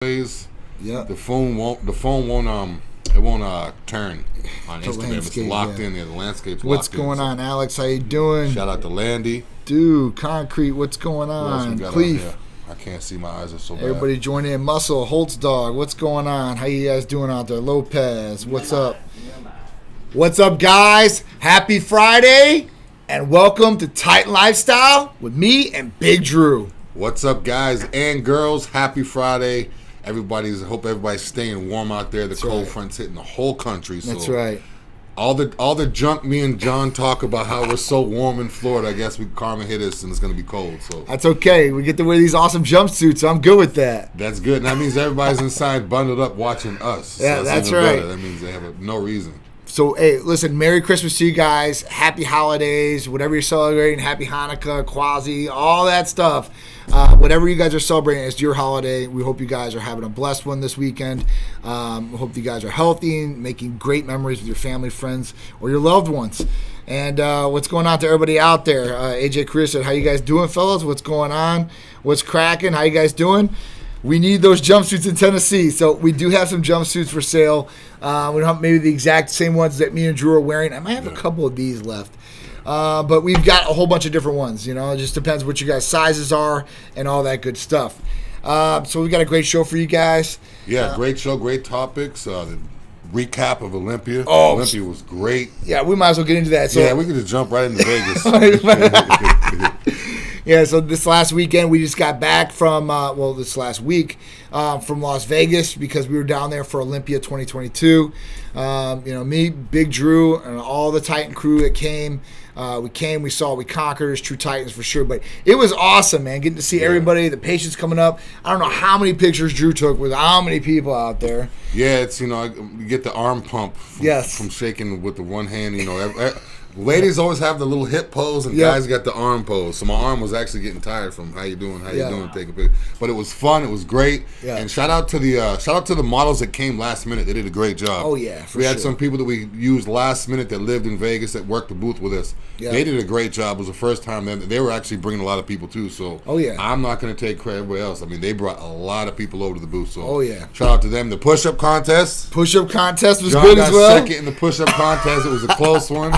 Yeah. The phone won't turn on Instagram. It's locked in there. The landscape's what's locked in. What's going on, Alex? How you doing? Shout out to Landy. Dude, Concrete, what's going on? Cleef. I can't see, my eyes are so bad. Everybody join in. Muscle, Holtz Dog, what's going on? How you guys doing out there? Lopez, what's up? What's up, guys? Happy Friday, and welcome to Titan Lifestyle with me and Big Drew. What's up, guys and girls? Happy Friday. Hope everybody's staying warm out there. The cold front's hitting the whole country. So that's right. All the junk me and John talk about how we're so warm in Florida, I guess karma hit us and it's going to be cold. So that's okay. We get to wear these awesome jumpsuits, so I'm good with that. That's good. And that means everybody's inside bundled up watching us. Yeah, so that's right. Better. That means they have no reason. So, hey, listen, Merry Christmas to you guys. Happy holidays, whatever you're celebrating. Happy Hanukkah, Kwanzaa, all that stuff. Whatever you guys are celebrating, it's your holiday. We hope you guys are having a blessed one this weekend. We hope you guys are healthy and making great memories with your family, friends, or your loved ones. And what's going on to everybody out there? AJ Chris said, how you guys doing, fellas? What's going on? What's cracking? How you guys doing? We need those jumpsuits in Tennessee. So we do have some jumpsuits for sale. We don't have maybe the exact same ones that me and Drew are wearing. I might have a couple of these left. But we've got a whole bunch of different ones. You know, it just depends what you guys' sizes are and all that good stuff. So we've got a great show for you guys. Yeah, great show, great topics. The recap of Olympia. Oh, Olympia was great. Yeah, we might as well get into that. So, yeah, we could just jump right into Vegas. Yeah, so this last weekend we just got back from, this last week from Las Vegas because we were down there for Olympia 2022. Me, Big Drew, and all the Titan crew that came. We conquered as true Titans for sure. But it was awesome, man, getting to see everybody, the patients coming up. I don't know how many pictures Drew took with how many people out there. Yeah, it's, you get the arm pump from shaking with the one hand, Ladies always have the little hip pose, and guys got the arm pose. So my arm was actually getting tired from how you doing, taking pictures. But it was fun. It was great. Yeah. And shout out to the models that came last minute. They did a great job. Oh yeah, we had some people that we used last minute that lived in Vegas that worked the booth with us. Yeah. They did a great job. It was the first time they were actually bringing a lot of people too. So I'm not going to take credit everybody else. I mean, they brought a lot of people over to the booth. So shout out to them. The push-up contest. Push-up contest was John good as well. Second in the push-up contest. It was a close one.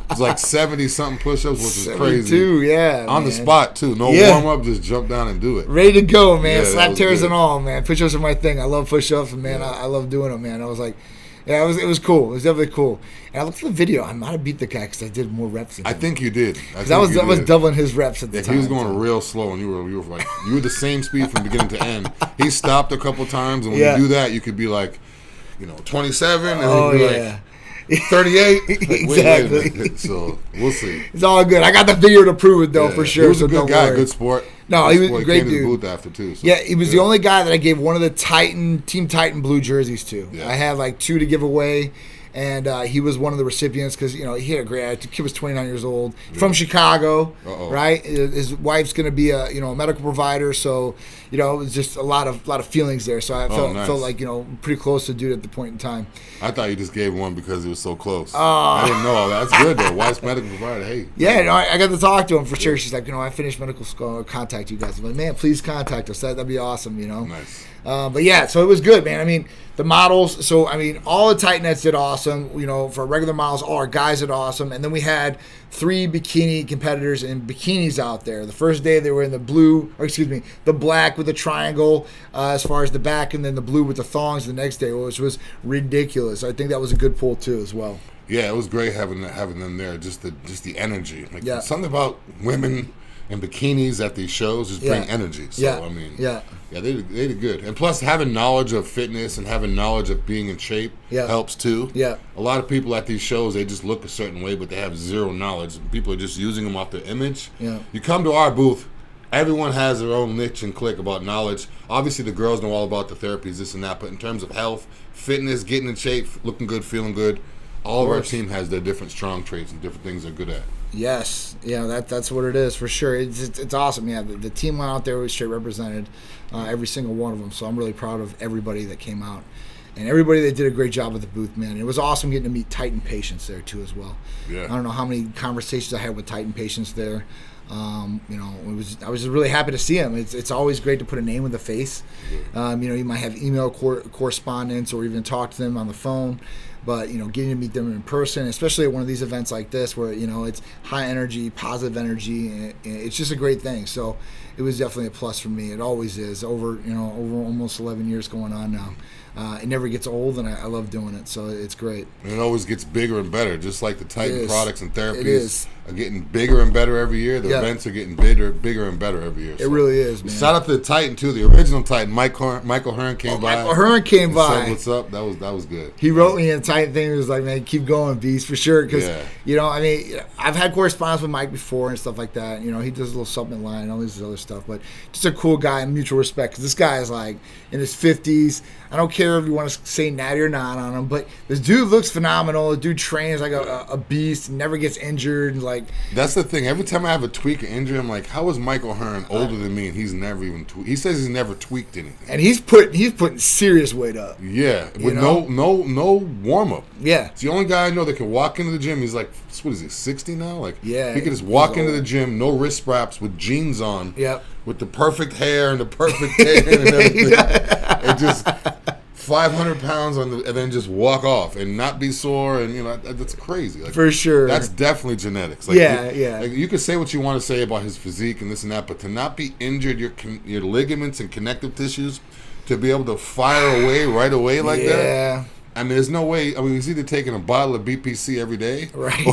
It was like 70-something push-ups, which was crazy. Yeah, on the spot, too. No warm-up, just jump down and do it. Ready to go, man. Slap tears and all, man. Push-ups are my thing. I love push-ups, and, man, I love doing them, man. I was like, it was cool. It was definitely cool. And I looked at the video. I might have beat the guy because I did more reps than him. I think you did. I was doubling his reps at the time. He was going real slow, and you were the same speed from beginning to end. He stopped a couple times, and when you do that, you could be like, 27, and he'd be like 38. Exactly. So we'll see. It's all good. I got the video to prove it though, for sure. He was a good guy, good sport. No, he was a great dude. He came to the booth after too. So. Yeah, he was the only guy that I gave one of the Team Titan blue jerseys to. Yeah. I had like 2 to give away. And he was one of the recipients because, he had a great attitude. The kid was 29 years old, from Chicago, right? His wife's going to be a medical provider, so it was just a lot of feelings there. So I felt like pretty close to dude at the point in time. I thought you just gave one because it was so close. I didn't know all that. That's good though. Wife's medical provider. Hey. Yeah, I got to talk to him for sure. She's like, I finished medical school. I'll contact you guys. I'm like, man, please contact us. That'd be awesome. Nice. But yeah, so it was good, man. I mean, the models, so I mean, all the Titanettes did awesome. For regular models, all our guys did awesome. And then we had 3 bikini competitors in bikinis out there. The first day they were in the black with the triangle as far as the back, and then the blue with the thongs the next day, which was ridiculous. I think that was a good pull too as well. Yeah, it was great having them there. Just the energy. Something about women and bikinis at these shows just bring energy. So they did good. And plus, having knowledge of fitness and having knowledge of being in shape helps too. Yeah. A lot of people at these shows, they just look a certain way, but they have zero knowledge. People are just using them off their image. Yeah. You come to our booth, everyone has their own niche and clique about knowledge. Obviously, the girls know all about the therapies, this and that, but in terms of health, fitness, getting in shape, looking good, feeling good, all of our team has their different strong traits and different things they're good at. Yes, that's what it is for sure. It's awesome. Yeah, the team went out there was straight represented, every single one of them. So I'm really proud of everybody that came out, and everybody that did a great job at the booth, man. It was awesome getting to meet Titan patients there too as well. Yeah. I don't know how many conversations I had with Titan patients there. I was just really happy to see him. It's always great to put a name with a face. You might have email correspondence or even talk to them on the phone, but getting to meet them in person, especially at one of these events like this where it's high energy, positive energy, and it's just a great thing. So it was definitely a plus for me. It always is. Over almost 11 years going on now. It never gets old, and I love doing it, so it's great. And it always gets bigger and better, just like the Titan products and therapies are getting bigger and better every year. The events are getting bigger and better every year. So. It really is, man. Shout out to the Titan, too, the original Titan. Michael Hearn came by. Michael Hearn came by. Said, what's up? That was good. He wrote me in the Titan thing. He was like, man, keep going, Beast, for sure. Because, I've had correspondence with Mike before and stuff like that. He does a little supplement line and all this other stuff. But just a cool guy and mutual respect. Because this guy is like in his 50s. I don't care if you want to say natty or not on him, but this dude looks phenomenal. The dude trains like a beast, never gets injured. That's the thing. Every time I have a tweak or injury, I'm like, how is Michael Hearn older than me and he's never even tweaked? He says he's never tweaked anything. And he's putting serious weight up. Yeah, with no warm up. Yeah, it's the only guy I know that can walk into the gym. He's like, what is he, 60 now? He can just walk into the gym, no wrist straps, with jeans on. Yep. With the perfect hair and the perfect tan and everything. And just 500 pounds and then just walk off and not be sore, and that's crazy. For sure, that's definitely genetics. You could say what you want to say about his physique and this and that, but to not be injured, your ligaments and connective tissues, to be able to fire away right away like that. I mean, there's no way. I mean, he's either taking a bottle of BPC every day, right?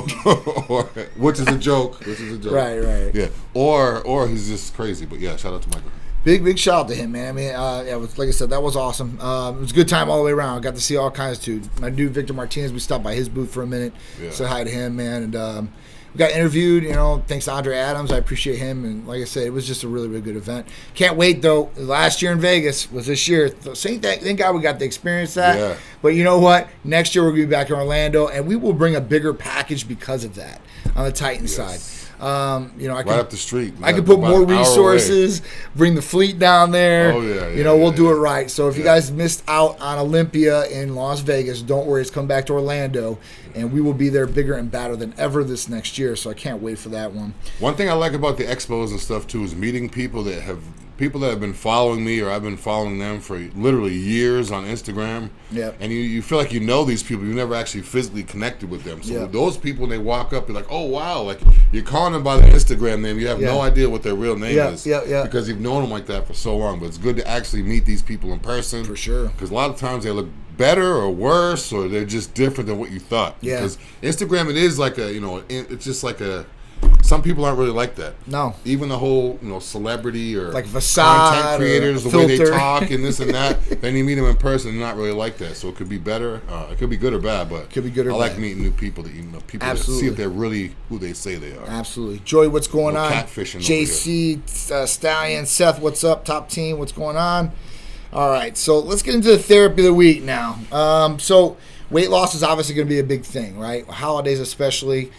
or which is a joke. Right. Yeah. Or he's just crazy. But yeah, shout out to Michael. Big shout out to him, man. I mean, like I said, that was awesome. It was a good time all the way around. I got to see all kinds too. My dude Victor Martinez, we stopped by his booth for a minute, said hi to him, man, and we got interviewed. Thanks to Andre Adams, I appreciate him, and like I said, it was just a really, really good event. Can't wait though. Last year in Vegas was this year. Thank God we got to experience that. Yeah. But you know what? Next year we're gonna be back in Orlando, and we will bring a bigger package because of that on the Titan side. I right up the street. I could put more resources, bring the fleet down there. Oh yeah. We'll do it right. So if you guys missed out on Olympia in Las Vegas, don't worry, it's coming back to Orlando, and we will be there bigger and badder than ever this next year. So I can't wait for that one. One thing I like about the expos and stuff too is meeting people that have been following me, or I've been following them for literally years on Instagram. Yeah. And you feel like you know these people, you never actually physically connected with them. So those people, when they walk up, you're like, oh wow, like you're calling them by their Instagram name, you have no idea what their real name is. Because you've known them like that for so long. But it's good to actually meet these people in person. For sure. Because a lot of times they look better or worse, or they're just different than what you thought. Yeah. Because Instagram, it is like it's just like a. Some people aren't really like that. No. Even the whole, celebrity or like facade content creators, the filter. way they talk and this and that. Then you meet them in person, they're not really like that. So it could be better. It could be good or bad, but could be good or I like bad. meeting new people that people that see if they're really who they say they are. Absolutely. Joey, what's going on? Catfishing. JC, Stallion, Seth, what's up? Top team, what's going on? All right, so let's get into the therapy of the week now. So weight loss is obviously going to be a big thing, right? Holidays especially.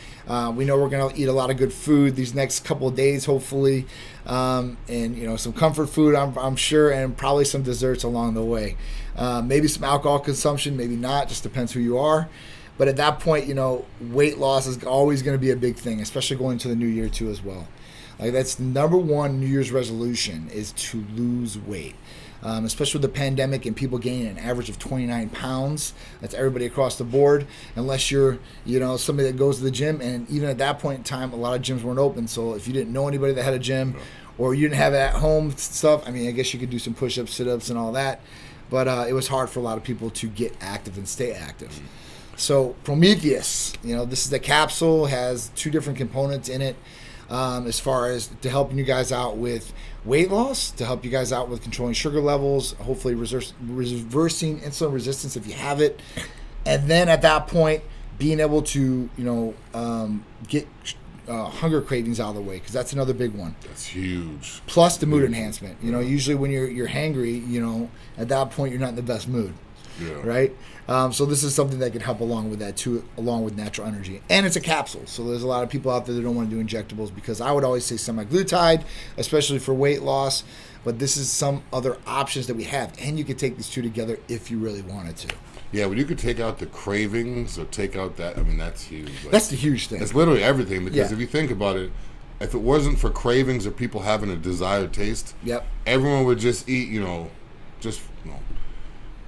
We know we're going to eat a lot of good food these next couple of days, hopefully, and some comfort food, I'm sure, and probably some desserts along the way. Maybe some alcohol consumption, maybe not. Just depends who you are. But at that point, weight loss is always going to be a big thing, especially going into the new year too as well. Like that's the number one New Year's resolution is to lose weight. Especially with the pandemic and people gaining an average of 29 pounds. That's everybody across the board, unless you're, somebody that goes to the gym. And even at that point in time, a lot of gyms weren't open. So if you didn't know anybody that had a gym or you didn't have it at home stuff, I mean, I guess you could do some push-ups, sit-ups, and all that. But it was hard for a lot of people to get active and stay active. So Prometheus, this is the capsule, has 2 different components in it. As far as to helping you guys out with weight loss, to help you guys out with controlling sugar levels, hopefully reversing insulin resistance if you have it, and then at that point being able to get hunger cravings out of the way, because that's another big one. That's huge. Plus the mood enhancement. Usually when you're hangry, at that point you're not in the best mood. Yeah. Right? So this is something that can help along with that too, along with natural energy. And it's a capsule. So there's a lot of people out there that don't want to do injectables, because I would always say semaglutide, especially for weight loss. But this is some other options that we have. And you could take these 2 together if you really wanted to. Yeah, but you could take out the cravings or take out that. I mean, that's huge. That's the huge thing. It's literally everything, because if you think about it, if it wasn't for cravings or people having a desired taste, everyone would just eat,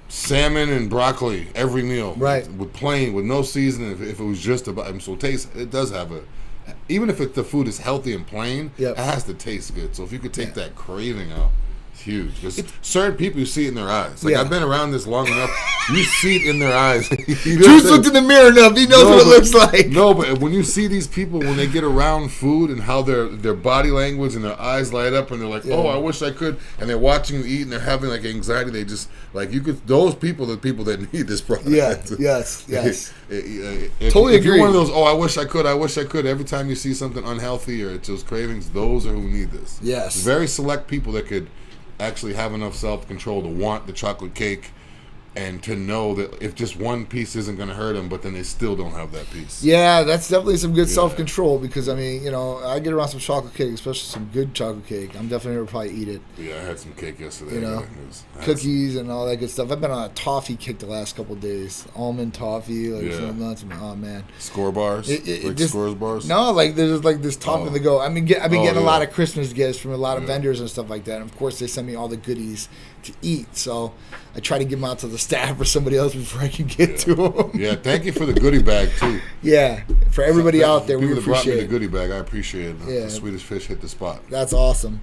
salmon and broccoli every meal, right? With no seasoning. If it was just about, so taste, it does have even if the food is healthy and plain, it has to taste good. So if you could take that craving out, it's huge. Because certain people, you see it in their eyes. Like I've been around this long enough, you see it in their eyes. Juice looked in the mirror enough; he knows what it looks like. No, but when you see these people, when they get around food and how their body language and their eyes light up, and they're like, "Oh, I wish I could," and they're watching you eat and they're having like anxiety. They just those people are the people that need this product. Yes. Totally agree. If you're one of those, I wish I could. Every time you see something unhealthy or it's those cravings, those are who need this. Yes. Very select people that could actually have enough self-control to want the chocolate cake and to know that if just one piece isn't going to hurt them, but then they still don't have that piece. Yeah, that's definitely some good self-control because, I mean, I get around some chocolate cake, especially some good chocolate cake. I'm definitely going to probably eat it. Yeah, I had some cake yesterday. Cookies and all that good stuff. I've been on a toffee kick the last couple of days. Almond toffee, nuts. Oh, man. Score bars? Scores bars? No, there's this toffee to go. I've been getting a lot of Christmas gifts from a lot of vendors and stuff like that. And, of course, they send me all the goodies to eat. So I try to give them out to the staff or somebody else before I can get to them. Yeah, thank you for the goodie bag too. Yeah, for everybody out there, we appreciate it. People that brought me the goodie bag, I appreciate it. Yeah. The Swedish fish hit the spot. That's awesome.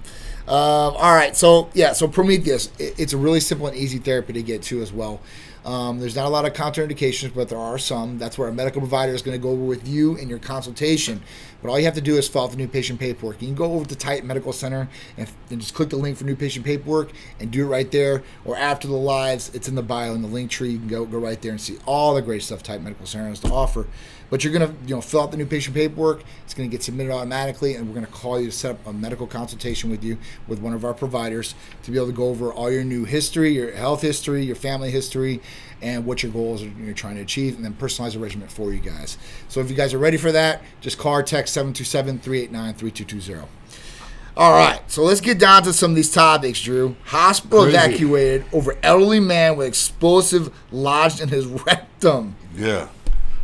All right, so Prometheus, it's a really simple and easy therapy to get to as well. There's not a lot of contraindications, but there are some. That's where a medical provider is going to go over with you in your consultation. But all you have to do is fill out the new patient paperwork. You can go over to Titan Medical Center and just click the link for new patient paperwork and do it right there. Or after the lives, it's in the bio in the link tree. You can go right there and see all the great stuff Titan Medical Center has to offer. But you're going to fill out the new patient paperwork. It's going to get submitted automatically, and we're going to call you to set up a medical consultation with you with one of our providers to be able to go over all your new history, your health history, your family history, and what your goals are you're trying to achieve, and then personalize a regimen for you guys. So if you guys are ready for that, just call or text 727-389-3220. All right, so let's get down to some of these topics, Drew. Hospital evacuated over elderly man with explosive lodged in his rectum. Yeah.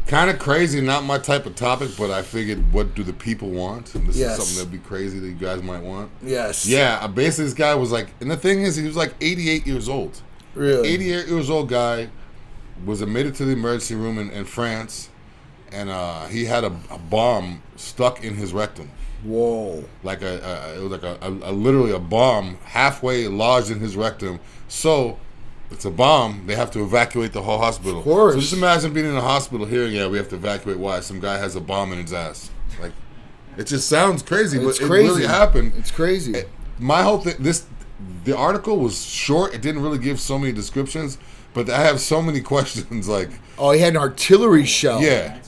Kind of crazy, not my type of topic, but I figured, what do the people want? And this is something that'd be crazy that you guys might want. Yes. Yeah, basically this guy was and the thing is, he was 88 years old. Really? 88 years old guy, was admitted to the emergency room in France, and he had a bomb stuck in his rectum. Whoa. It was literally a bomb halfway lodged in his rectum. So it's a bomb. They have to evacuate the whole hospital. Of course. So just imagine being in a hospital hearing, we have to evacuate. Why? Some guy has a bomb in his ass. It just sounds crazy, but it really happened. It's crazy. My whole thing, the article was short. It didn't really give so many descriptions, but I have so many questions. He had an artillery shell. Yeah.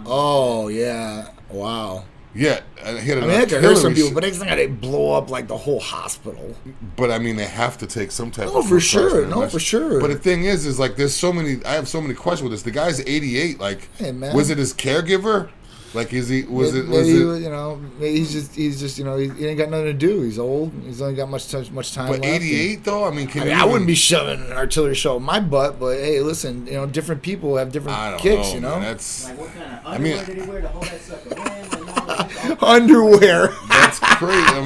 Oh, yeah. Wow. Yeah, I heard some people, but it's not going to blow up the whole hospital. But I mean, they have to take some type of. No, for sure. But the thing is there's so many. I have so many questions with this. The guy's 88. Hey, man. Was it his caregiver? Is he? Maybe he's just he ain't got nothing to do. He's old. He's only got much time But left. 88 though. I mean, I wouldn't be shoving an artillery shell in my butt. But hey, listen, different people have different kicks. Man, that's. What kind of underwear did he wear to hold that sucker in? Underwear. That's crazy. I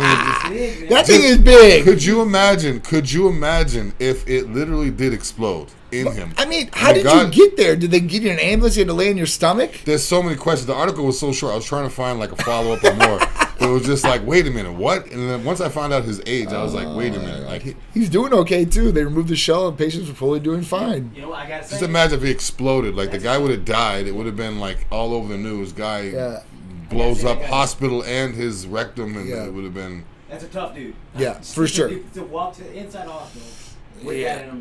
mean, that thing is big. Could you imagine if it literally did explode in him? I mean, how did you get there? Did they get you in an ambulance? You had to lay in your stomach? There's so many questions. The article was so short. I was trying to find a follow-up or more. It was just wait a minute, what? And then once I found out his age, I was wait a minute. He's doing okay, too. They removed the shell and patients were fully doing fine. I gotta say. Just imagine if he exploded. The guy would have died. It would have been all over the news. Guy blows up hospital and his rectum, and it would have been. That's a tough dude. Yeah, for sure. To walk to the inside the hospital. Yeah,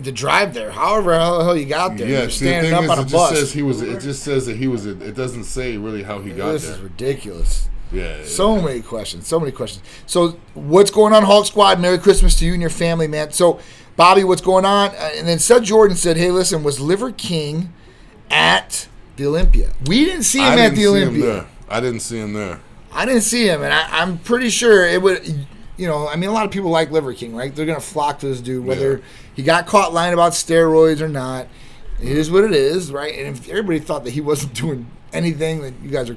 to drive there. However the hell you got there. Yeah, you're standing up on a bus. It just says that he was. It doesn't say really how he got there. This is ridiculous. Yeah. So many questions. So what's going on, Hulk Squad? Merry Christmas to you and your family, man. So, Bobby, what's going on? And then Seth Jordan said, hey, listen, was Liver King at the Olympia? We didn't see him at the Olympia. I didn't see him there. I didn't see him, and I'm pretty sure it would. I mean, a lot of people like Liver King, right? They're going to flock to this dude, whether he got caught lying about steroids or not. It is what it is, right? And if everybody thought that he wasn't doing anything, that you guys are,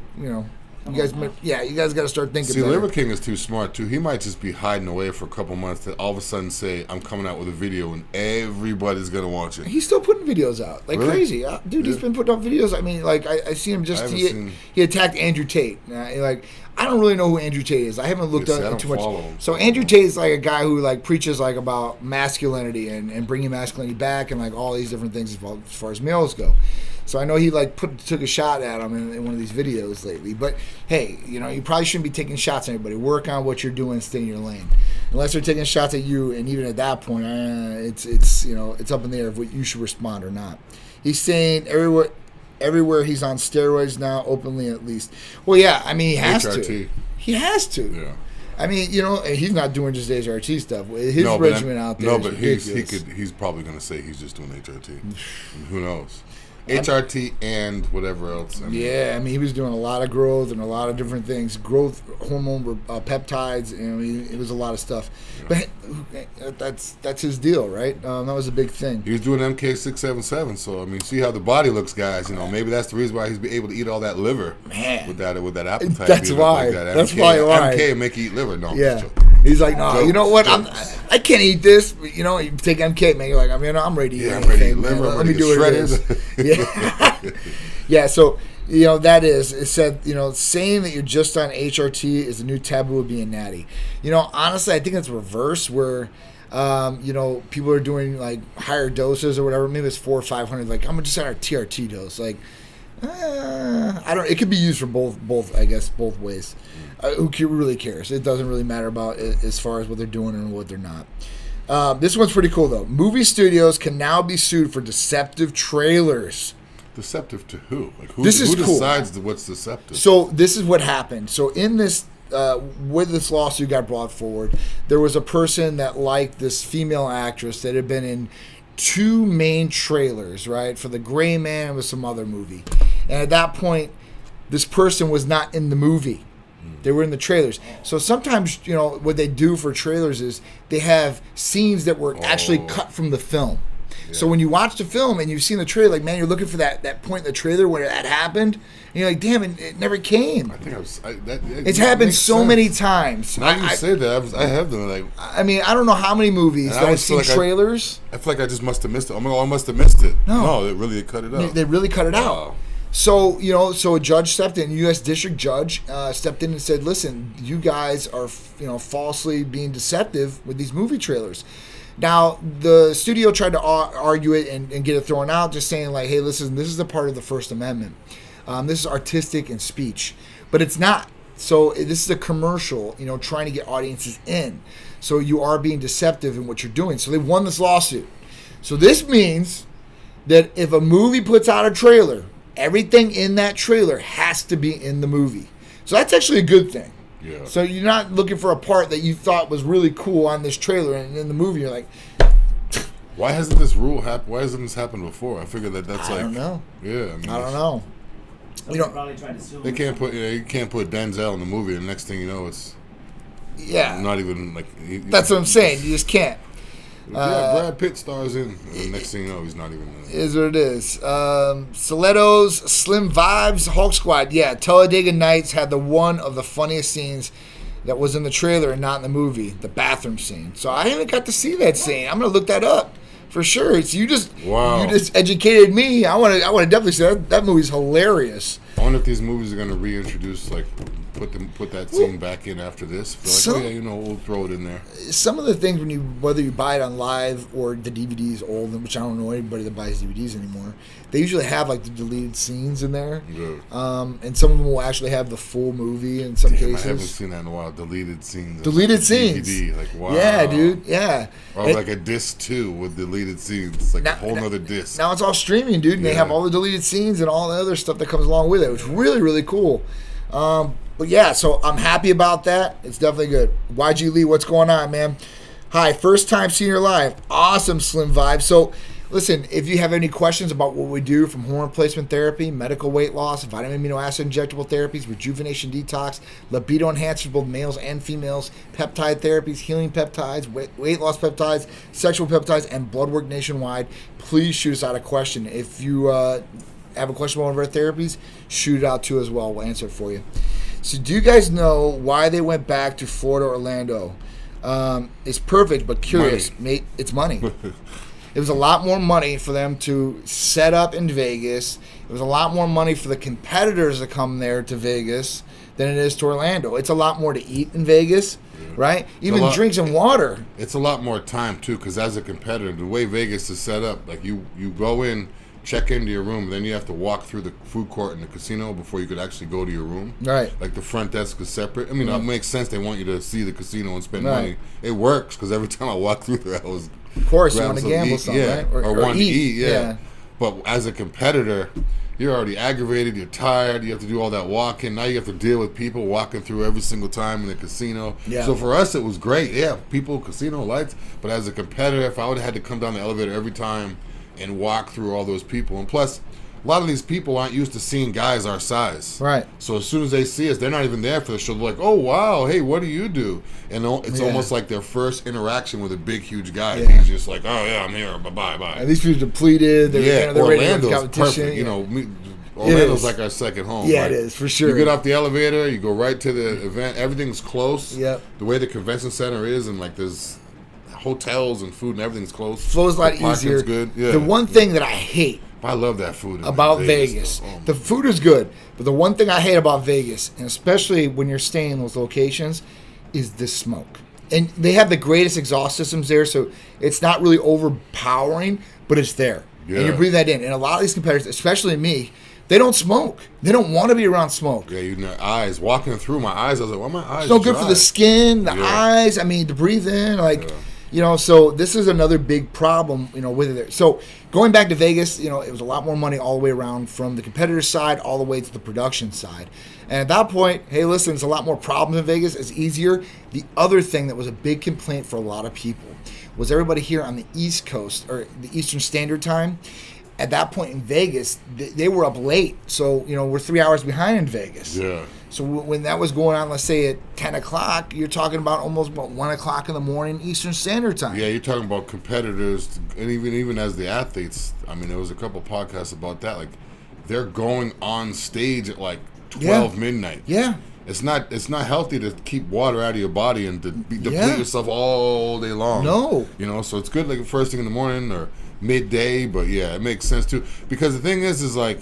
You guys got to start thinking. See, better. Liver King is too smart too. He might just be hiding away for a couple months to all of a sudden say, "I'm coming out with a video and everybody's gonna watch it." He's still putting videos out like Really? crazy, dude. He's been putting out videos. I mean, like I see him just he attacked Andrew Tate. Like I don't really know who Andrew Tate is. I haven't looked up too much. So Andrew Tate is like a guy who like preaches like about masculinity and bringing masculinity back and like all these different things as far as males go. So I know he like took a shot at him in one of these videos lately. But hey, you probably shouldn't be taking shots at anybody. Work on what you're doing, stay in your lane. Unless they're taking shots at you, and even at that point, it's up in the air of what you should respond or not. He's saying everywhere he's on steroids now, openly at least. Well, yeah, I mean he has to. He has to. Yeah. I mean, he's not doing just HRT stuff. His regimen out there. No, but he's probably going to say he's just doing HRT. Who knows? HRT and whatever else. I mean, he was doing a lot of growth and a lot of different things. Growth hormone, peptides. It was a lot of stuff. Yeah. But that's his deal, right? That was a big thing. He was doing MK677. So I mean, see how the body looks, guys. Maybe that's the reason why he's able to eat all that liver. Man, with that appetite. That's why. Like that. That's probably why. MK make you eat liver. No. Yeah. He's like, no, you know what? I can't eat this. But, you take MK, man. You're like, I'm ready to eat anything. I'm ready to eat liver. Let me do it. Yeah. Yeah. So that is it said. Saying that you're just on HRT is a new taboo of being natty. Honestly, I think it's reverse where. People are doing like higher doses or whatever. Maybe it's 400 or 500. Like I'm just on our TRT dose. Like I don't. It could be used for both. I guess both ways. Who really cares? It doesn't really matter about it as far as what they're doing and what they're not. This one's pretty cool though. Movie studios can now be sued for deceptive trailers. Deceptive to who? Like who decides what's deceptive? So this is what happened. So in this. When this lawsuit got brought forward, there was a person that liked this female actress that had been in 2 main trailers, right, for The Gray Man and with some other movie. And at that point, this person was not in the movie. They were in the trailers. So sometimes, what they do for trailers is they have scenes that were actually cut from the film. Yeah. So when you watch the film and you've seen the trailer, like, man, you're looking for that point in the trailer where that happened, and you're like, damn, it never came. I think it's happened so many times. Now you say that, I have them. Like, I mean, I don't know how many movies that I've seen trailers. I feel like I just must have missed it. I must have missed it. No, they cut it out. They really cut it out. So, so a judge stepped in, a U.S. district judge stepped in and said, listen, you guys are, falsely being deceptive with these movie trailers. Now, the studio tried to argue it and get it thrown out, just saying like, hey, listen, this is a part of the First Amendment. This is artistic and speech. But it's not. So this is a commercial, trying to get audiences in. So you are being deceptive in what you're doing. So they won this lawsuit. So this means that if a movie puts out a trailer, everything in that trailer has to be in the movie. So that's actually a good thing. Yeah. So you're not looking for a part that you thought was really cool on this trailer, and in the movie you're like, why hasn't this rule happened? Why hasn't this happened before? I figured that's I don't know. Yeah, I don't know. Probably tried to sue they can't put you can't put Denzel in the movie, and next thing you know, it's not even like. That's what I'm saying. You just can't. Brad Pitt stars in, and the next thing you know, he's not even in it. Is what it is. Stilettos, Slim Vibes, Hulk Squad. Yeah, Talladega Nights had one of the funniest scenes that was in the trailer and not in the movie, the bathroom scene. So I haven't got to see that scene. I'm gonna look that up for sure. It's you just educated me. I want to definitely say that movie's hilarious. I wonder if these movies are gonna reintroduce put that scene back in after this. We'll throw it in there. Some of the things whether you buy it on live or the DVD's old, which I don't know anybody that buys DVDs anymore, they usually have like the deleted scenes in there. Yeah. And some of them will actually have the full movie in some cases. I haven't seen that in a while. Deleted scenes. DVD. Like, wow. Yeah, dude. Yeah. Or like a disc 2 with deleted scenes. It's like a whole nother disc. Now it's all streaming, dude. And they have all the deleted scenes and all the other stuff that comes along with it. It's really, really cool. But yeah, so I'm happy about that. It's definitely good. YG Lee, what's going on, man? Hi, first time seeing your live. Awesome, Slim Vibe. So listen, if you have any questions about what we do from hormone replacement therapy, medical weight loss, vitamin amino acid injectable therapies, rejuvenation detox, libido enhancers, both males and females, peptide therapies, healing peptides, weight loss peptides, sexual peptides, and blood work nationwide, please shoot us out a question. If you have a question about one of our therapies, shoot it out too as well. We'll answer it for you. So do you guys know why they went back to Florida, Orlando? It's perfect, but curious. Mate, it's money. It was a lot more money for them to set up in Vegas. It was a lot more money for the competitors to come there to Vegas than it is to Orlando. It's a lot more to eat in Vegas, right? Even drinks and water. It's a lot more time, too, because as a competitor, the way Vegas is set up, like you go in, check into your room, then you have to walk through the food court in the casino before you could actually go to your room. Right. Like the front desk is separate. I mean, it makes sense. They want you to see the casino and spend money. It works because every time I walk through there, I was... Of course, you want to gamble something, right? Or want to eat, yeah. But as a competitor, you're already aggravated, you're tired, you have to do all that walking. Now you have to deal with people walking through every single time in the casino. Yeah. So for us, it was great. Yeah, people, casino, lights. But as a competitor, if I would have had to come down the elevator every time and walk through all those people, and plus, a lot of these people aren't used to seeing guys our size. Right. So as soon as they see us, they're not even there for the show. They're like, oh, wow, hey, what do you do? And it's almost like their first interaction with a big, huge guy. Yeah. He's just like, oh, yeah, I'm here. Bye-bye. And these people are depleted. They're Orlando's ready to perfect. You know, Orlando's like our second home. Yeah, it is, for sure. You get off the elevator, you go right to the event. Everything's close. Yep. The way the convention center is, and like there's hotels and food and everything's close. Flow's a lot easier. Good. Yeah. The one thing that I hate I love that food about Vegas. The food is good, but the one thing I hate about Vegas, and especially when you're staying in those locations, is the smoke. And they have the greatest exhaust systems there, so it's not really overpowering, but it's there. Yeah. And you breathe that in. And a lot of these competitors, especially me, they don't smoke. They don't want to be around smoke. Yeah, your eyes. Walking through my eyes, I was like, why my eyes It's no good for the skin, the eyes. I mean, to breathe in, so this is another big problem, with it there. So going back to Vegas, it was a lot more money all the way around from the competitor side all the way to the production side. And at that point, hey, listen, it's a lot more problems in Vegas. It's easier. The other thing that was a big complaint for a lot of people was everybody here on the East Coast or the Eastern Standard Time. At that point in Vegas, they were up late. So, we're 3 hours behind in Vegas. Yeah. So when that was going on, let's say at 10 o'clock, you're talking about almost 1 o'clock in the morning Eastern Standard Time. Yeah, you're talking about competitors, and even as the athletes. I mean, there was a couple podcasts about that. Like, they're going on stage at like 12 midnight. Yeah. It's not healthy to keep water out of your body and to deplete yourself all day long. No. So it's good like first thing in the morning or midday, but yeah, it makes sense too. Because the thing is like,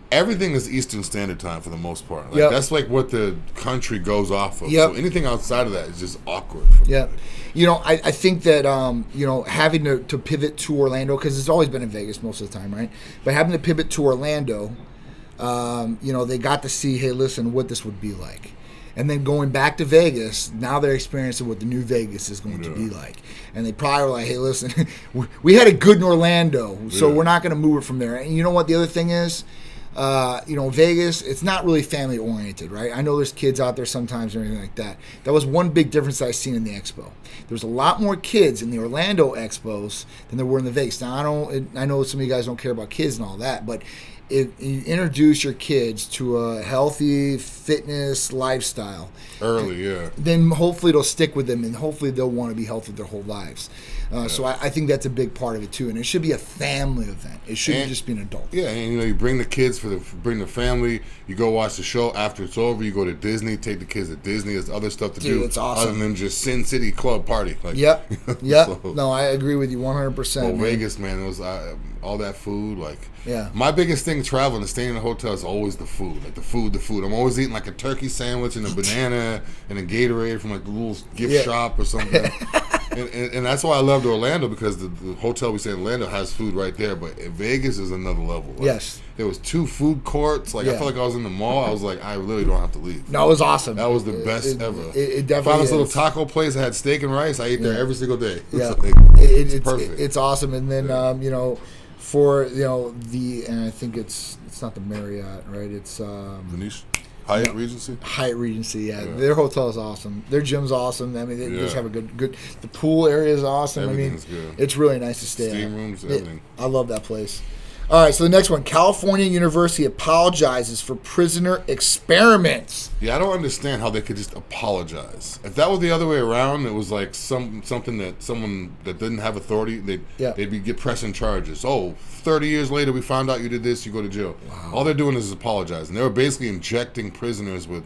everything is Eastern Standard Time for the most part. Like that's like what the country goes off of. So anything outside of that is just awkward for me. I think that having to pivot to Orlando, because it's always been in Vegas most of the time, right? But having to pivot to Orlando, they got to see, hey, listen, what this would be like. And then going back to Vegas, now they're experiencing what the new Vegas is going to be like. And they probably were like, hey, listen, we had it good in Orlando, so we're not going to move it from there. And you know what the other thing is? Vegas, it's not really family oriented, right? I know there's kids out there sometimes or anything like that. That was one big difference that I seen in the expo. There's a lot more kids in the Orlando expos than there were in the Vegas. Now, I know some of you guys don't care about kids and all that, but if you introduce your kids to a healthy fitness lifestyle early, then hopefully it'll stick with them, and hopefully they'll want to be healthy their whole lives. So I think that's a big part of it too, and it should be a family event. It shouldn't just be an adult. Yeah, and you bring the kids bring the family. You go watch the show after it's over. You go to Disney, take the kids to Disney. There's other stuff to do. It's awesome. Other than just Sin City Club party. Yep. No, I agree with you 100%. Well, Vegas, man, it was all that food. My biggest thing traveling and staying in a hotel is always the food. Like the food. I'm always eating like a turkey sandwich and a banana and a Gatorade from like a little gift shop or something. And that's why I loved Orlando, because the hotel we stayed in Orlando has food right there. But Vegas is another level. Yes. There was 2 food courts. I felt like I was in the mall. I was like, I really don't have to leave. No, it was awesome. That was the best ever. It definitely found this little taco place that had steak and rice. I ate there every single day. Yeah. It's perfect. It's awesome. And then, for, and I think it's not the Marriott, right? It's Venetian? Hyatt Regency? Hyatt Regency, yeah. Their hotel is awesome. Their gym's awesome. I mean, they just have a good. The pool area is awesome. Everything's good. It's really nice to stay Steam at. rooms, everything. I love that place. All right, so the next one. California University apologizes for prisoner experiments. Yeah, I don't understand how they could just apologize. If that was the other way around, it was like something that someone that didn't have authority, they'd be get pressing charges. 30 years later, we found out you did this, you go to jail. Wow. All they're doing is apologizing. They were basically injecting prisoners with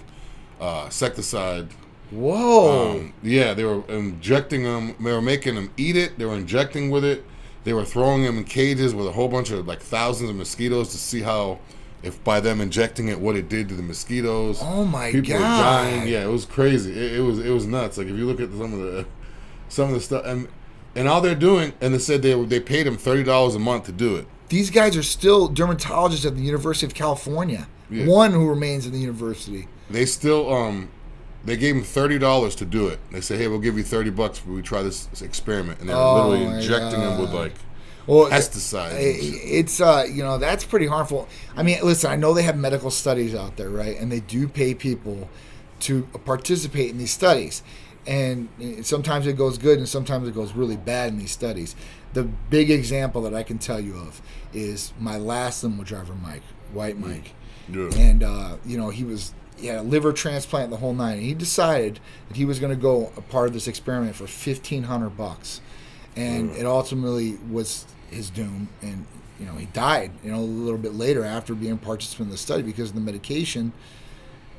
insecticide. Whoa. Yeah, they were injecting them. They were making them eat it. They were injecting with it. They were throwing them in cages with a whole bunch of thousands of mosquitoes to see how, if by them injecting it, what it did to the mosquitoes. Oh my People God! were dying. Yeah, it was crazy. It was nuts. Like if you look at some of the stuff, and all they're doing, and they said they paid them $30 a month to do it. These guys are still dermatologists at the University of California. Yeah. One who remains in the university. They still they gave him $30 to do it. They said, "Hey, we'll give you $30 when we try this experiment," and they're literally injecting him with pesticides. It's that's pretty harmful. I mean, listen, I know they have medical studies out there, right? And they do pay people to participate in these studies, and sometimes it goes good, and sometimes it goes really bad in these studies. The big example that I can tell you of is my last limo driver, Mike, White Mike, and he had a liver transplant the whole night. And he decided that he was going to go a part of this experiment for $1,500, and it ultimately was his doom. And he died. A little bit later after being a participant in the study because of the medication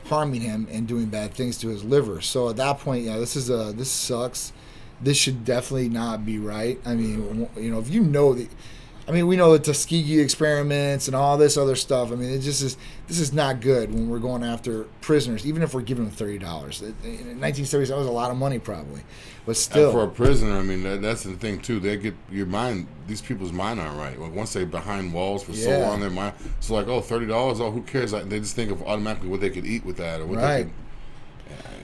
harming him and doing bad things to his liver. So at that point, this sucks. This should definitely not be right. I mean, if you know that. I mean, we know the Tuskegee experiments and all this other stuff. I mean, this is not good when we're going after prisoners, even if we're giving them $30. In 1970s, that was a lot of money probably, but still. And for a prisoner, I mean, that's the thing too. They get your mind. These people's mind aren't right. Like once they're behind walls for so long, their mind. It's like, $30. Who cares? They just think of automatically what they could eat with that or what they could.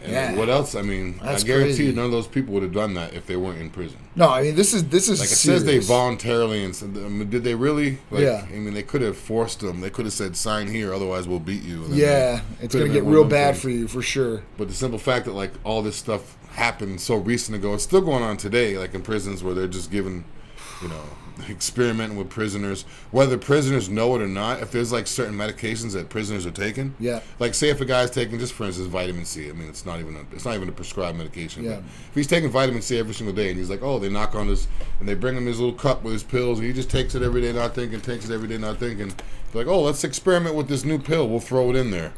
And what else? I mean, that's I guarantee crazy. you none of those people would have done that if they weren't in prison. No, I mean this is like it serious. says they voluntarily and said, did they really? Yeah. I mean, they could have forced them. They could have said, "Sign here, otherwise we'll beat you." And it's gonna get real bad for you for sure. But the simple fact that all this stuff happened so recent ago, it's still going on today. In prisons where they're just giving, experimenting with prisoners, whether prisoners know it or not. If there's certain medications that prisoners are taking, say if a guy's taking, just for instance, vitamin C. I mean, it's not even a prescribed medication. Yeah. But if he's taking vitamin C every single day, and he's like, they knock on this, and they bring him his little cup with his pills, and he just takes it every day, not thinking, takes it every day, not thinking. They're like, let's experiment with this new pill. We'll throw it in there.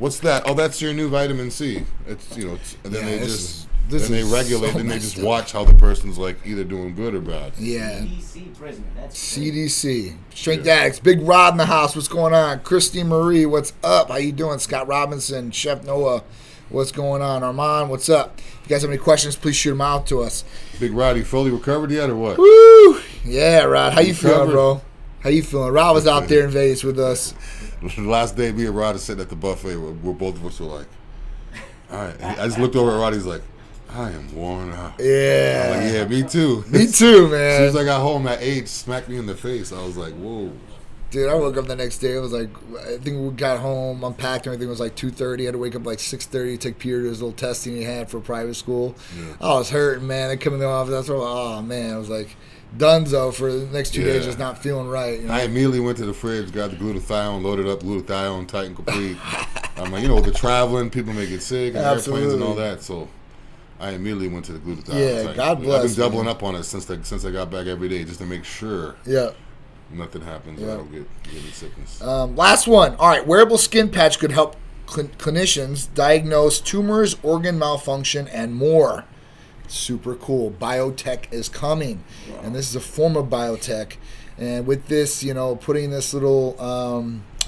What's that? Oh, that's your new vitamin C. It's and then they regulate, then they just watch how the person's either doing good or bad. Yeah. CDC prisoner. That's CDC. Strength Addicts. Big Rod in the house. What's going on? Christine Marie, what's up? How you doing? Scott Robinson, Chef Noah, what's going on? Armand, what's up? If you guys have any questions, please shoot them out to us. Big Rod, you fully recovered yet or what? Woo! Yeah, Rod. How you feeling, bro? How you feeling? Rod was out there in Vegas with us. The last day me and Rod are sitting at the buffet where both of us were like, all right. I just looked over at Rod, he's like, I am worn out. Yeah. I'm like, yeah, me too. Me too, man. As soon as I got home at 8, smacked me in the face. I was like, whoa. Dude, I woke up the next day. It was I think we got home, unpacked, everything was 2:30. I had to wake up 6:30, take Peter to his little testing he had for private school. Yeah. I was hurting, man. I come in the office. I was oh, man. I was donezo for the next 2 days, just not feeling right. I immediately went to the fridge, got the glutathione, loaded up glutathione, tight and complete. I'm like, the traveling, people may get sick, and airplanes and all that, so I immediately went to the glutathione. Yeah, God bless. I've been doubling up on it since I got back every day, just to make sure nothing happens. I don't get any sickness. Last one. All right, wearable skin patch could help clinicians diagnose tumors, organ malfunction, and more. Super cool. Biotech is coming. Wow. And this is a form of biotech. And with this, putting this little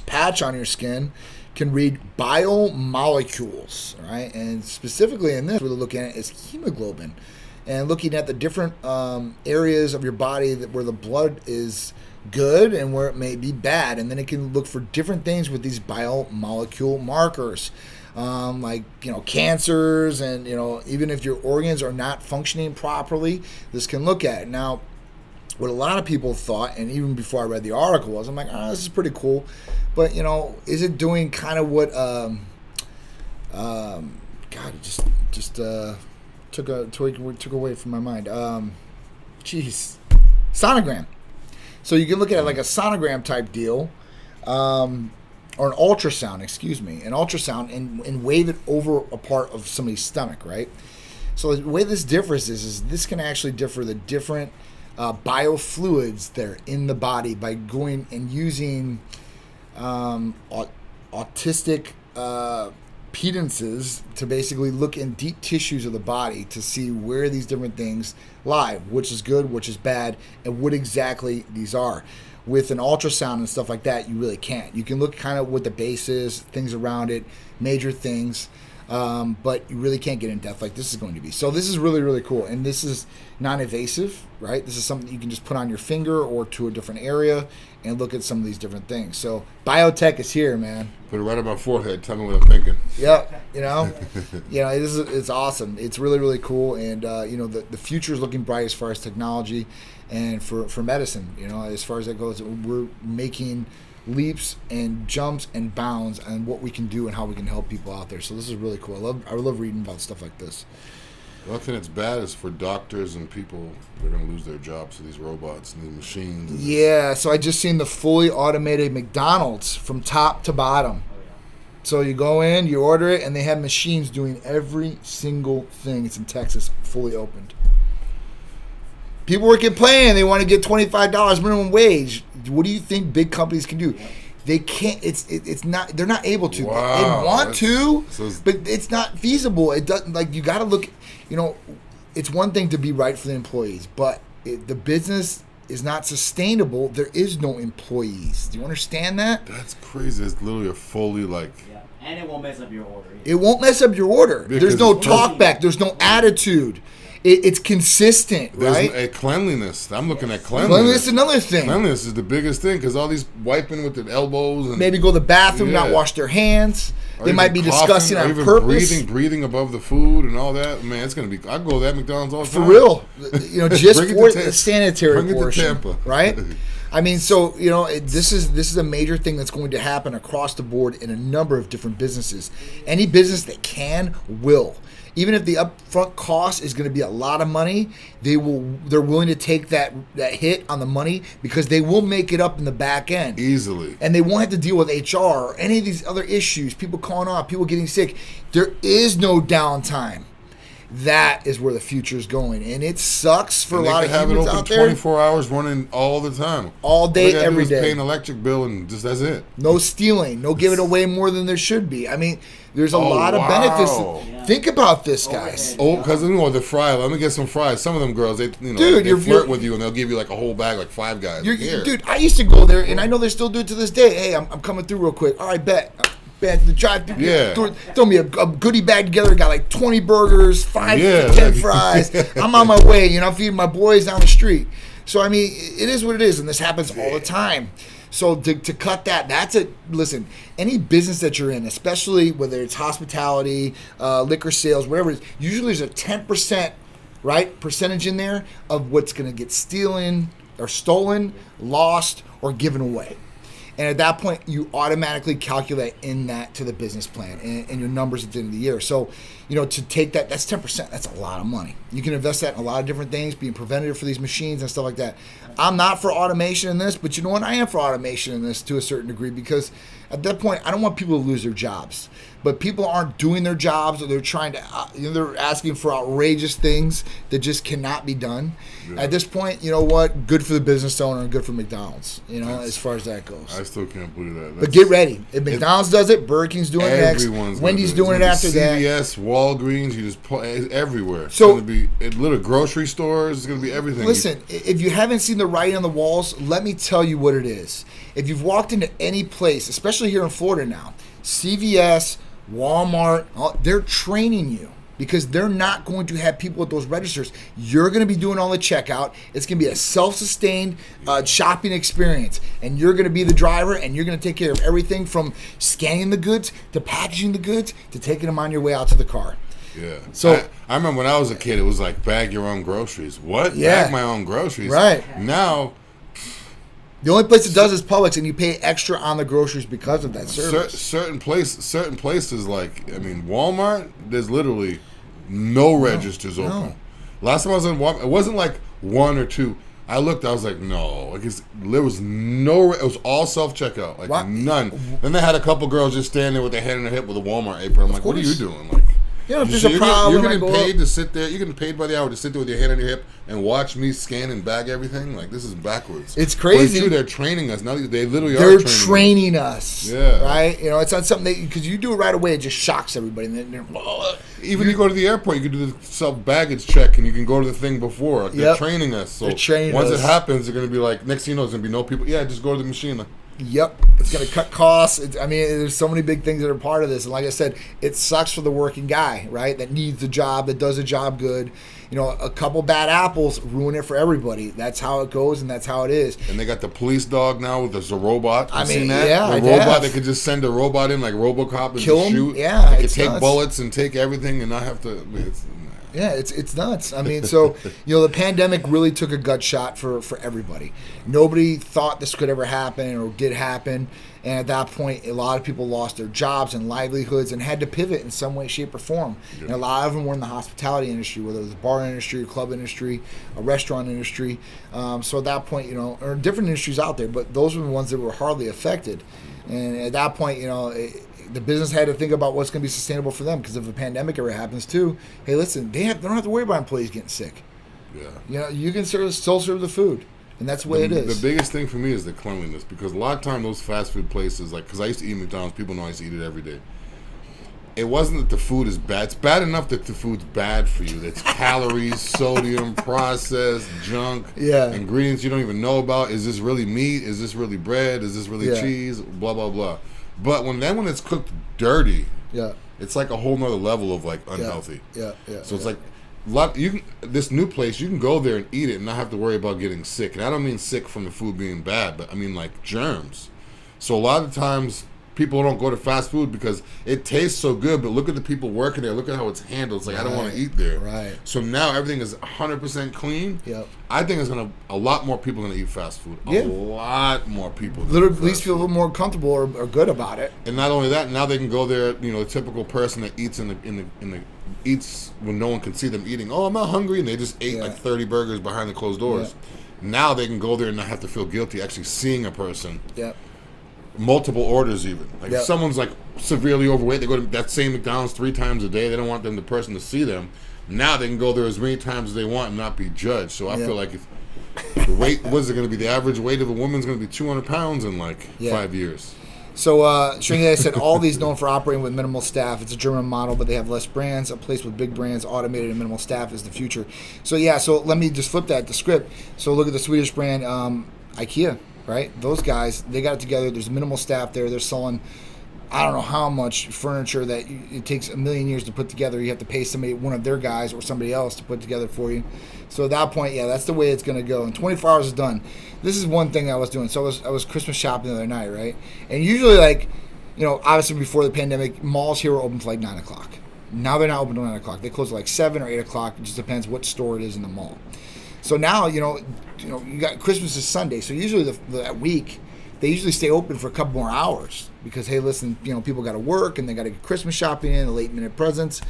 patch on your skin can read biomolecules, right? And specifically in this, what we're looking at is hemoglobin. And looking at the different areas of your body where the blood is good and where it may be bad. And then it can look for different things with these biomolecule markers. Cancers and, even if your organs are not functioning properly, this can look at it. Now, what a lot of people thought, and even before I read the article, was I'm like, this is pretty cool. But, is it doing kind of what, it just took away from my mind. Sonogram. So you can look at it like a sonogram type deal, or an ultrasound, and wave it over a part of somebody's stomach, right? So the way this differs is this can actually differ the different biofluids that are in the body by going and using autistic pedances to basically look in deep tissues of the body to see where these different things lie, which is good, which is bad, and what exactly these are. With an ultrasound and stuff like that, you really can't. You can look kind of what the base is, things around it, major things, but you really can't get in depth like this is going to be. So this is really, really cool. And this is non-invasive, right? This is something you can just put on your finger or to a different area and look at some of these different things. So biotech is here, man. Put it right on my forehead. Tell me what I'm thinking. Yep. It's awesome. It's really, really cool. And, the future is looking bright as far as technology and for medicine, as far as that goes. We're making leaps and jumps and bounds on what we can do and how we can help people out there. So this is really cool. I love reading about stuff like this. The only thing that's bad is for doctors and people, they're going to lose their jobs to these robots and these machines. Yeah, so I just seen the fully automated McDonald's from top to bottom. So you go in, you order it, and they have machines doing every single thing. It's in Texas, fully opened. People were complaining they want to get $25 minimum wage. What do you think big companies can do? They can't. It's not. They're not able to. Wow, they want to, but it's not feasible. It doesn't. Like, you got to look. It's one thing to be right for the employees, but the business is not sustainable. There is no employees. Do you understand that? That's crazy. It's literally a fully Yeah, and it won't mess up your order either. It won't mess up your order. There's no talk back. There's no attitude. It's consistent, right? There's a cleanliness. I'm looking at cleanliness. Cleanliness is another thing. Cleanliness is the biggest thing because all these wiping with their elbows and maybe go to the bathroom, not wash their hands. They might be discussing on purpose. Breathing above the food and all that. Man, it's gonna be. I go to that McDonald's all the time. For real, just for the sanitary portion, Tampa. right? I mean, so this is a major thing that's going to happen across the board in a number of different businesses. Any business that will. Even if the upfront cost is going to be a lot of money, they're willing to take that hit on the money because they will make it up in the back end easily, and they won't have to deal with HR or any of these other issues. People calling off, people getting sick. There is no downtime. That is where the future is going, and it sucks for a lot of humans out there. 24 hours running all the time, all day, every day. Pay an electric bill and just that's it. No stealing, no giving away more than there should be. I mean, there's a lot of benefits. Yeah. Think about this, guys. Because the fries. Let me get some fries. Some of them girls, they flirt with you and they'll give you like a whole bag, like Five Guys. Dude, I used to go there, and I know they still do it to this day. Hey, I'm coming through real quick. All right, bet. To the drive-through. Yeah. Throw me a goodie bag together. Got like 20 burgers, 5 to 10 fries. I'm on my way. I'm feeding my boys down the street. So, I mean, it is what it is, and this happens all the time. So to cut that, listen, any business that you're in, especially whether it's hospitality, liquor sales, whatever it is, usually there's a 10%, right, percentage in there of what's going to get stolen, lost, or given away. And at that point, you automatically calculate in that to the business plan and your numbers at the end of the year. So, to take that's 10%. That's a lot of money. You can invest that in a lot of different things, being preventative for these machines and stuff like that. I'm not for automation in this, but you know what? I am for automation in this to a certain degree because at that point, I don't want people to lose their jobs. But people aren't doing their jobs, or they're trying to, they're asking for outrageous things that just cannot be done. Yeah. At this point, you know what? Good for the business owner and good for McDonald's, as far as that goes. I still can't believe that. But get ready. If McDonald's does it, Burger King's doing it next. Wendy's doing it after that. CVS, Walgreens, you just everywhere. So, it's going to be little grocery stores. It's going to be everything. Listen, if you haven't seen the writing on the walls, let me tell you what it is. If you've walked into any place, especially here in Florida now, CVS, Walmart, they're training you because they're not going to have people at those registers. You're going to be doing all the checkout. It's going to be a self-sustained shopping experience, and you're going to be the driver, and you're going to take care of everything from scanning the goods to packaging the goods to taking them on your way out to the car. Yeah. So I remember when I was a kid, it was like bag your own groceries. What? Yeah. Bag my own groceries. Right. Now, the only place that does is Publix, and you pay extra on the groceries because of that service. Certain places like, Walmart, there's literally no registers open. Last time I was in Walmart, it wasn't like one or two. I looked. I was like, no. Like there was no. It was all self checkout. Like none. Then they had a couple girls just standing there with their hand in their hip with a Walmart apron. I'm like, what are you doing? Like, if there's a problem, you're getting paid to sit there. You're getting paid by the hour to sit there with your hand on your hip and watch me scan and bag everything. Like, this is backwards. It's crazy. But it's true, they're training us now. They literally are training us. Yeah. Right. It's not something because you do it right away. It just shocks everybody. And then even you go to the airport, you can do the self baggage check, and you can go to the thing before. Like, they're training us. So once it happens, they're gonna be like, next thing you know, there's gonna be no people. Yeah, just go to the machine. Yep, it's going to cut costs. There's so many big things that are part of this. And like I said, it sucks for the working guy, right, that needs the job, that does the job good. A couple bad apples ruin it for everybody. That's how it goes, and that's how it is. And they got the police dog now with the robot. Seen that? Yeah, robot. They could just send a robot in like RoboCop and kill him. Shoot. Yeah, they could take bullets and take everything and not have to. It's nuts. The pandemic really took a gut shot for everybody. Nobody thought this could ever happen or did happen. And at that point, a lot of people lost their jobs and livelihoods and had to pivot in some way, shape, or form. Yeah. And a lot of them were in the hospitality industry, whether it was the bar industry, club industry, a restaurant industry. So at that point, or different industries out there, but those were the ones that were hardly affected. And at that point, the business had to think about what's going to be sustainable for them, because if a pandemic ever happens too, hey, listen, they don't have to worry about employees getting sick. Yeah. You can still serve the food, and that's the way it is. The biggest thing for me is the cleanliness, because a lot of time those fast food places, like, because I used to eat McDonald's, people know I used to eat it every day. It wasn't that the food is bad. It's bad enough that the food's bad for you. That's calories, sodium, processed, junk, ingredients you don't even know about. Is this really meat? Is this really bread? Is this really cheese? Blah, blah, blah. But when it's cooked dirty, it's like a whole nother level of like unhealthy. So it's like this new place, you can go there and eat it and not have to worry about getting sick. And I don't mean sick from the food being bad, but I mean like germs. So a lot of times people don't go to fast food because it tastes so good, but look at the people working there. Look at how it's handled. It's like, I don't want to eat there. Right. So now everything is 100% clean. Yep. I think a lot more people are going to eat fast food. A lot more people. At least feel a little more comfortable or good about it. And not only that, now they can go there. The typical person that eats eats when no one can see them eating. Oh, I'm not hungry, and they just ate like 30 burgers behind the closed doors. Yeah. Now they can go there and not have to feel guilty actually seeing a person. Yep. Multiple orders even. Like if someone's like severely overweight, they go to that same McDonald's 3 times a day. They don't want the person to see them. Now they can go there as many times as they want and not be judged. So I feel like if the weight, what is it going to be? The average weight of a woman's going to be 200 pounds in like 5 years. So, Shringy said, all these known for operating with minimal staff. It's a German model, but they have less brands. A place with big brands, automated and minimal staff is the future. So, so let me just flip that, the script. So look at the Swedish brand, IKEA. Right? Those guys, they got it together. There's minimal staff there. They're selling, I don't know how much furniture that it takes a million years to put together. You have to pay somebody, one of their guys or somebody else to put together for you. So at that point, that's the way it's going to go. And 24 hours is done. This is one thing I was doing. So I was Christmas shopping the other night, right? And usually, like, obviously before the pandemic, malls here were open for like 9 o'clock. Now they're not open till 9 o'clock. They close at like 7 or 8 o'clock. It just depends what store it is in the mall. So now, you got Christmas is Sunday. So usually that week, they usually stay open for a couple more hours because, hey, listen, people got to work and they got to get Christmas shopping in, the late minute presents.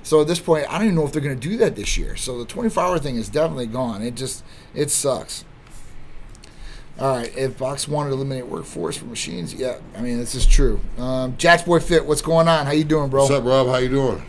So at this point, I don't even know if they're going to do that this year. So the 24-hour thing is definitely gone. It sucks. All right, if Box wanted to eliminate workforce for machines, this is true. Jack's Boy Fit, what's going on? How you doing, bro? What's up, Rob? How you doing?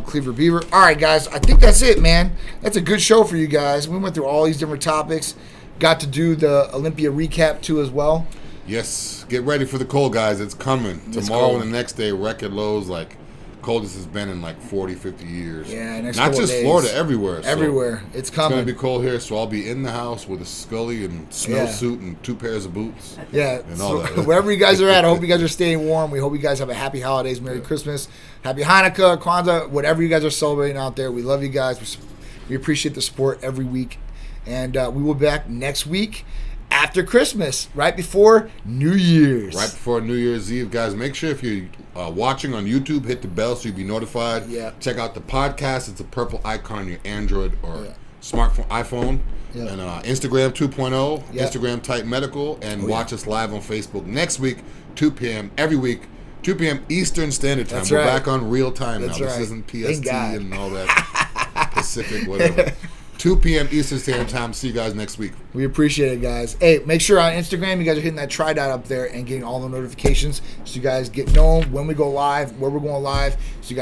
Cleaver Beaver. All right, guys, I think that's it, man. That's a good show for you guys. We went through all these different topics. Got to do the Olympia recap, too, as well. Yes. Get ready for the cold, guys. It's coming. Tomorrow and the next day, record lows like coldest has been in like 40, 50 years. Yeah, not just days. Florida, everywhere. Everywhere. So it's coming. It's going to be cold here, so I'll be in the house with a Scully and snowsuit and 2 pairs of boots. Yeah. And all that. Wherever you guys are at, I hope you guys are staying warm. We hope you guys have a happy holidays, Merry Christmas, Happy Hanukkah, Kwanzaa, whatever you guys are celebrating out there. We love you guys. We appreciate the support every week. And we will be back next week after Christmas, right before New Year's. Right before New Year's Eve, guys. Make sure if you're watching on YouTube, hit the bell so you'll be notified. Yeah. Check out the podcast. It's a purple icon on your Android or smartphone, iPhone. Yeah. And Instagram 2.0, Instagram titanmedical, and watch us live on Facebook next week, 2 p.m. every week, 2 p.m. Eastern Standard Time. We're back on real time now. This isn't PST and all that Pacific, whatever. 2 p.m. Eastern Standard Time. See you guys next week. We appreciate it, guys. Hey, make sure on Instagram you guys are hitting that try dot up there and getting all the notifications so you guys get known when we go live, where we're going live, so you guys